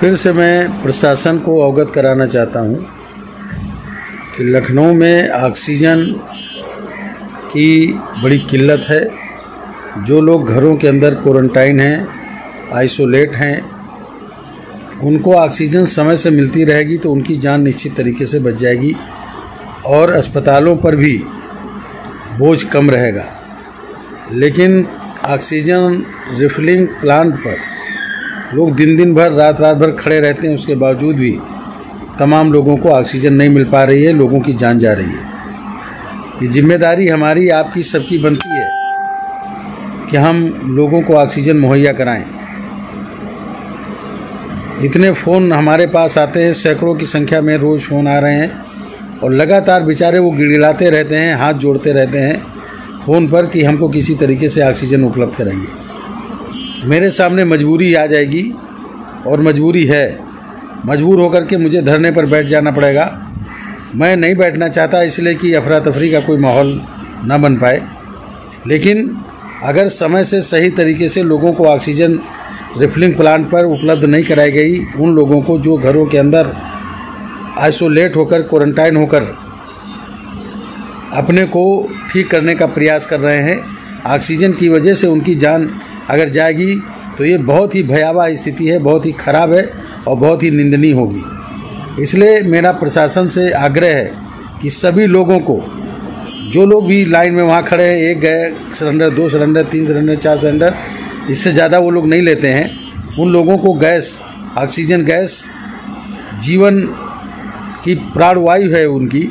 फिर से मैं प्रशासन को अवगत कराना चाहता हूं कि लखनऊ में ऑक्सीजन की बड़ी किल्लत है। जो लोग घरों के अंदर क्वारंटाइन हैं, आइसोलेट हैं, उनको ऑक्सीजन समय से मिलती रहेगी तो उनकी जान निश्चित तरीके से बच जाएगी और अस्पतालों पर भी बोझ कम रहेगा। लेकिन ऑक्सीजन रिफिलिंग प्लांट पर लोग दिन भर रात भर खड़े रहते हैं, उसके बावजूद भी तमाम लोगों को ऑक्सीजन नहीं मिल पा रही है, लोगों की जान जा रही है। ये जिम्मेदारी हमारी, आपकी, सबकी बनती है कि हम लोगों को ऑक्सीजन मुहैया कराएं। इतने फ़ोन हमारे पास आते हैं, सैकड़ों की संख्या में रोज़ फ़ोन आ रहे हैं और लगातार बेचारे वो गिड़गिड़ाते रहते हैं, हाथ जोड़ते रहते हैं फ़ोन पर कि हमको किसी तरीके से ऑक्सीजन उपलब्ध कराइए। मेरे सामने मजबूरी आ जाएगी और मजबूरी है, मजबूर होकर के मुझे धरने पर बैठ जाना पड़ेगा। मैं नहीं बैठना चाहता इसलिए कि अफरा तफरी का कोई माहौल ना बन पाए, लेकिन अगर समय से सही तरीके से लोगों को ऑक्सीजन रिफिलिंग प्लांट पर उपलब्ध नहीं कराई गई, उन लोगों को जो घरों के अंदर आइसोलेट होकर, क्वारंटाइन होकर अपने को ठीक करने का प्रयास कर रहे हैं, ऑक्सीजन की वजह से उनकी जान अगर जाएगी तो ये बहुत ही भयावह स्थिति है, बहुत ही ख़राब है और बहुत ही निंदनीय होगी। इसलिए मेरा प्रशासन से आग्रह है कि सभी लोगों को, जो लोग भी लाइन में वहाँ खड़े हैं, एक गए सिलेंडर, 2 सिलेंडर, 3 सिलेंडर, 4 सिलेंडर, इससे ज़्यादा वो लोग नहीं लेते हैं, उन लोगों को गैस, ऑक्सीजन गैस जीवन की प्राणवायु है उनकी,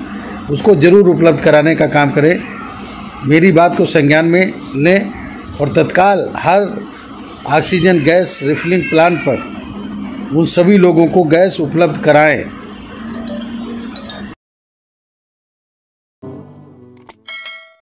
उसको ज़रूर उपलब्ध कराने का काम करें। मेरी बात को संज्ञान में लें और तत्काल हर ऑक्सीजन गैस रिफिलिंग प्लांट पर उन सभी लोगों को गैस उपलब्ध कराएं।